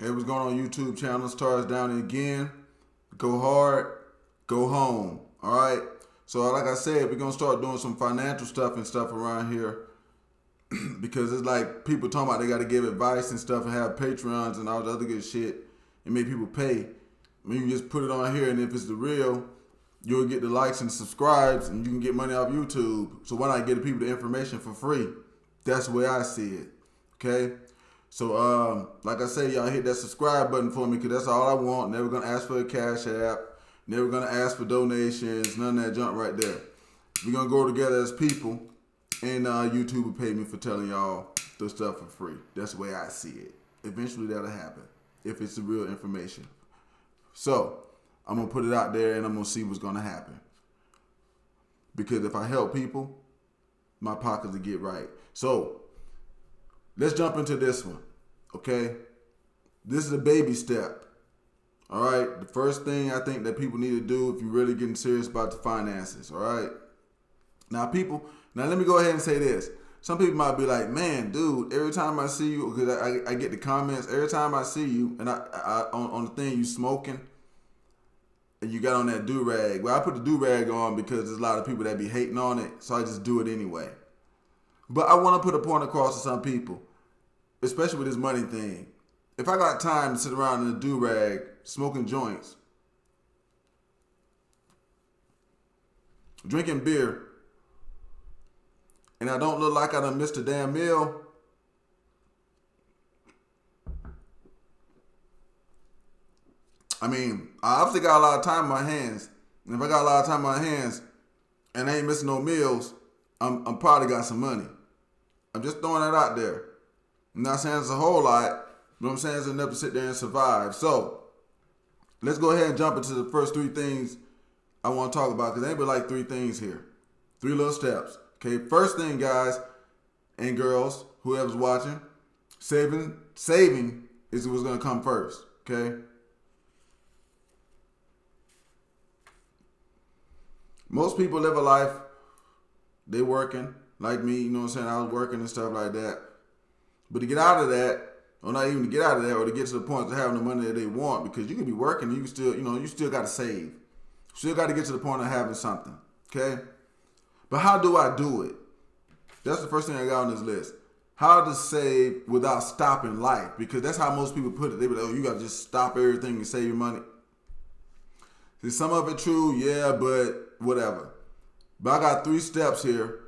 Hey, what's going on YouTube channel? Stars down again. Go hard, go home. All right. So like I said, we're gonna start doing some financial stuff and stuff around here because it's like people talking about they got to give advice and stuff and have Patreons and all the other good shit and make people pay. I mean, you just put it on here, and if it's the real, you'll get the likes and subscribes, and you can get money off YouTube. So why not give the people the information for free? That's the way I see it. Okay. So, like I say, y'all hit that subscribe button for me because that's all I want. Never gonna ask for a cash app. Never gonna ask for donations. None of that junk right there. We're gonna go together as people, and YouTube will pay me for telling y'all the stuff for free. That's the way I see it. Eventually, that'll happen if it's the real information. So, I'm gonna put it out there, and I'm gonna see what's gonna happen. Because if I help people, my pockets will get right. So, let's jump into this one, okay? This is a baby step, all right? The first thing I think that people need to do if you're really getting serious about the finances, all right? Now, let me go ahead and say this. Some people might be like, man, dude, every time I see you, because I get the comments, every time I see you, and on the thing you smoking, and you got on that do-rag. Well, I put the do-rag on because there's a lot of people that be hating on it, so I just do it anyway. But I want to put a point across to some people, especially with this money thing. If I got time to sit around in a do-rag smoking joints, drinking beer, and I don't look like I done missed a damn meal, I mean, I obviously got a lot of time in my hands. And if I got a lot of time in my hands and I ain't missing no meals, I'm probably got some money. I'm just throwing that out there. I'm not saying it's a whole lot, but I'm saying it's enough to sit there and survive. So, let's go ahead and jump into the first three things I want to talk about, because there ain't but like three things here. Three little steps. Okay, first thing, guys and girls, whoever's watching, saving is what's going to come first, okay? Most people live a life, they working, like me, you know what I'm saying? I was working and stuff like that. But to get out of that, or not even to get out of that, or to get to the point of having the money that they want, because you can be working and you can still, you still got to save. Still got to get to the point of having something, okay? But how do I do it? That's the first thing I got on this list. How to save without stopping life, because that's how most people put it. They be like, oh, you got to just stop everything and save your money. See, some of it true, yeah, but whatever. But I got 3 steps here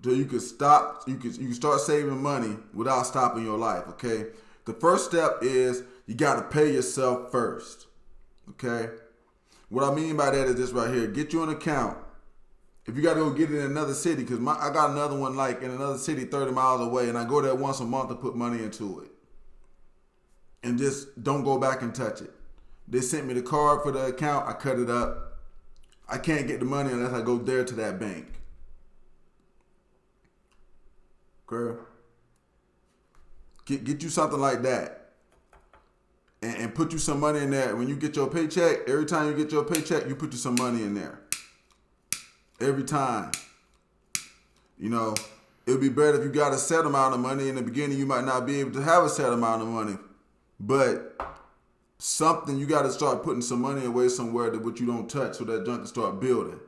so you can stop. You can start saving money without stopping your life. Okay. The first step is you got to pay yourself first. Okay. What I mean by that is this right here. Get you an account. If you got to go get it in another city, because I got another one like in another city 30 miles away, and I go there once a month to put money into it, and just don't go back and touch it. They sent me the card for the account. I cut it up. I can't get the money unless I go there to that bank. Girl, get you something like that, and put you some money in there. When you get your paycheck, every time you get your paycheck, you put you some money in there. Every time. It would be better if you got a set amount of money. In the beginning, you might not be able to have a set amount of money, but something, you got to start putting some money away somewhere that what you don't touch, so that junk can start building.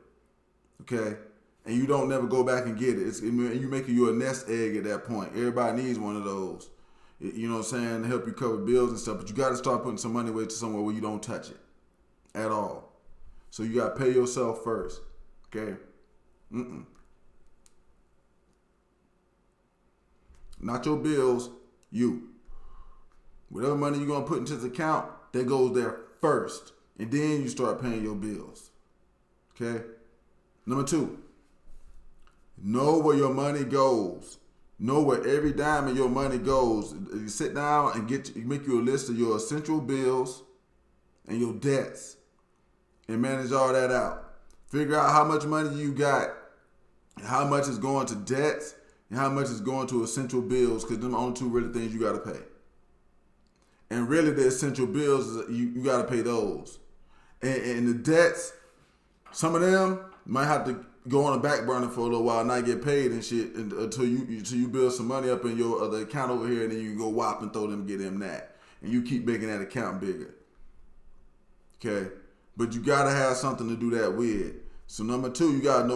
Okay? And you don't never go back and get it. You making you a nest egg at that point. Everybody needs one of those. You know what I'm saying? To help you cover bills and stuff. But you got to start putting some money away to somewhere where you don't touch it at all. So you got to pay yourself first. Okay? Not your bills, you. Whatever money you're going to put into the account, that goes there first. And then you start paying your bills. Okay? Number 2, know where your money goes. Know where every dime of your money goes. You sit down and make you a list of your essential bills and your debts and manage all that out. Figure out how much money you got and how much is going to debts and how much is going to essential bills, because them are the only 2 really things you got to pay. And really the essential bills, you got to pay those. And the debts, some of them might have to go on a back burner for a little while and not get paid and shit until you build some money up in your other account over here, and then you go whop and throw them, get them that. and you keep making that account bigger. Okay, but you gotta have something to do that with. So number two, you gotta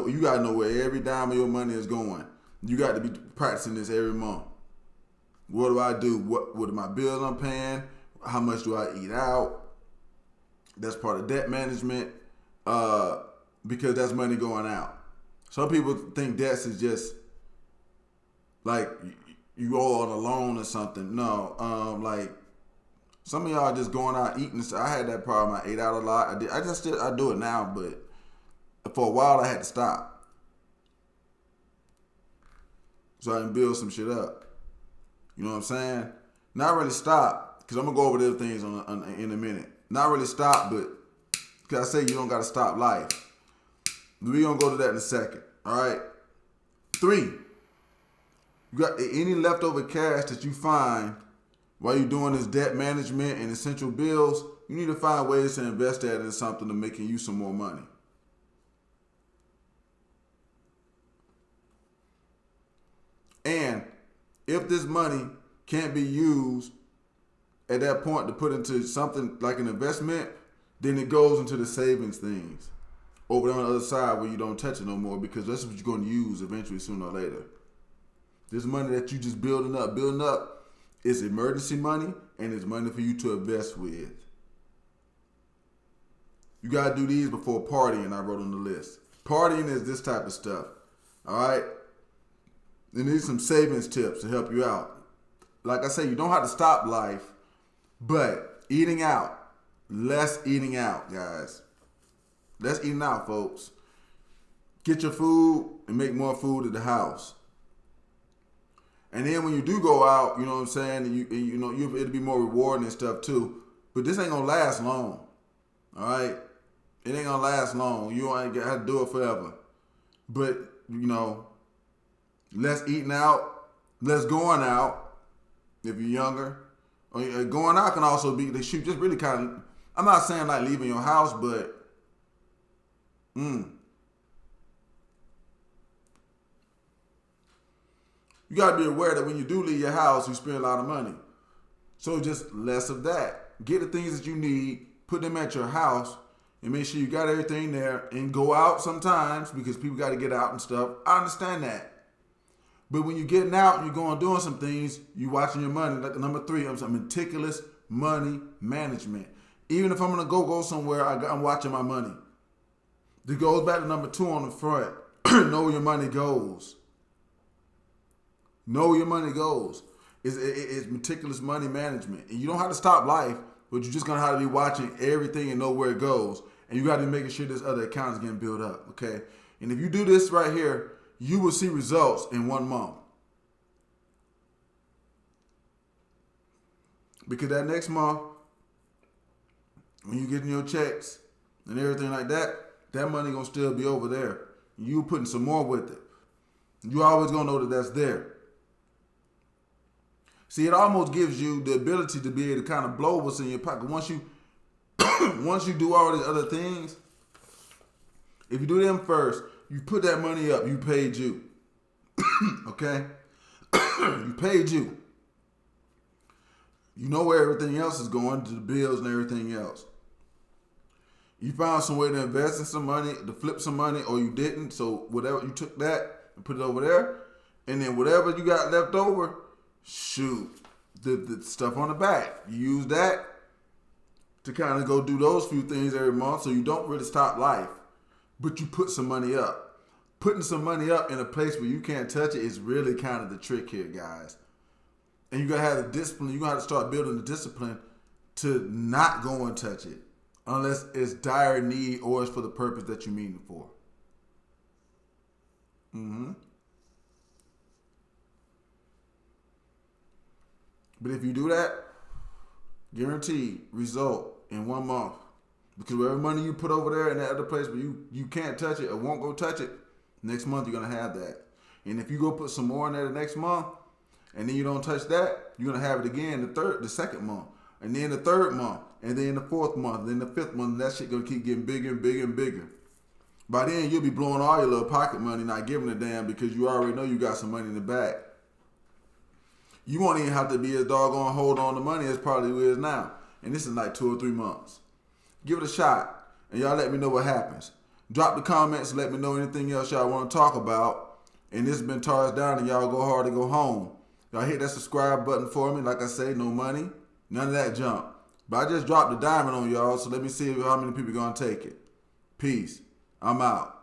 know where every dime of your money is going. You got to be practicing this every month. What do I do? What are my bills I'm paying? How much do I eat out? That's part of debt management, because that's money going out. Some people think debts is just like you owe on a loan or something. No, like some of y'all just going out eating. I had that problem. I ate out a lot. I do it now, but for a while I had to stop so I can build some shit up. You know what I'm saying? Not really stop, because I'm gonna go over the other things in a minute. Not really stop, but because I say you don't gotta stop life. We're gonna go to that in a second. All right. 3, you got any leftover cash that you find while you're doing this debt management and essential bills. You need to find ways to invest that in something to making you some more money. And if this money can't be used at that point to put into something like an investment, then it goes into the savings things over there on the other side where you don't touch it no more, because that's what you're going to use eventually, sooner or later. This money that you just building up is emergency money, and it's money for you to invest with. You got to do these before partying, I wrote on the list. Partying is this type of stuff. All right? And these are some savings tips to help you out. Like I say, you don't have to stop life, but eating out. Less eating out, guys. Less eating out, folks. Get your food and make more food at the house. And then when you do go out, you know what I'm saying, and it'll be more rewarding and stuff too. But this ain't gonna last long. All right? It ain't gonna last long. You ain't got to do it forever. But, less eating out, less going out if you're younger. Or going out can also be, just really kind of, I'm not saying like leaving your house, but you got to be aware that when you do leave your house, you spend a lot of money. So just less of that. Get the things that you need, put them at your house, and make sure you got everything there, and go out sometimes because people got to get out and stuff. I understand that. But when you're getting out and you're going doing some things, you're watching your money. Like number 3, I'm meticulous money management. Even if I'm going to go somewhere, I'm watching my money. It goes back to number 2 on the front. Know where your money goes. Know where your money goes. It's meticulous money management. And you don't have to stop life, but you're just going to have to be watching everything and know where it goes. And you got to be making sure this other account is getting built up, okay? And if you do this right here, you will see results in 1 month. Because that next month, when you getting your checks and everything like that, that money going to still be over there. You putting some more with it. You always going to know that that's there. See, it almost gives you the ability to be able to kind of blow what's in your pocket. Once you do all these other things, if you do them first, you put that money up, you paid you. Okay? You paid you. You know where everything else is going, to the bills and everything else. You found some way to invest in some money, to flip some money, or you didn't. So whatever, you took that and put it over there. And then whatever you got left over, shoot, the stuff on the back. You use that to kind of go do those few things every month, so you don't really stop life. But you put some money up. Putting some money up in a place where you can't touch it is really kind of the trick here, guys. And you gotta have the discipline. You gotta start building the discipline to not go and touch it unless it's dire need or it's for the purpose that you mean it for. But if you do that, guaranteed result in 1 month. Because whatever money you put over there in that other place where you can't touch it or won't go touch it, next month you're gonna have that. And if you go put some more in there the next month, and then you don't touch that, you're gonna have it again the second month, and then the third month, and then the 4th month, and then the 5th month. And that shit gonna keep getting bigger and bigger and bigger. By then you'll be blowing all your little pocket money, not giving a damn, because you already know you got some money in the back. You won't even have to be as doggone hold on to money as probably is now. And this is like 2 or 3 months. Give it a shot, and y'all let me know what happens. Drop the comments, let me know anything else y'all want to talk about. And this has been Taurus Down, and y'all go hard to go home. Y'all hit that subscribe button for me. Like I say, no money, none of that junk. But I just dropped the diamond on y'all, so let me see how many people gonna take it. Peace. I'm out.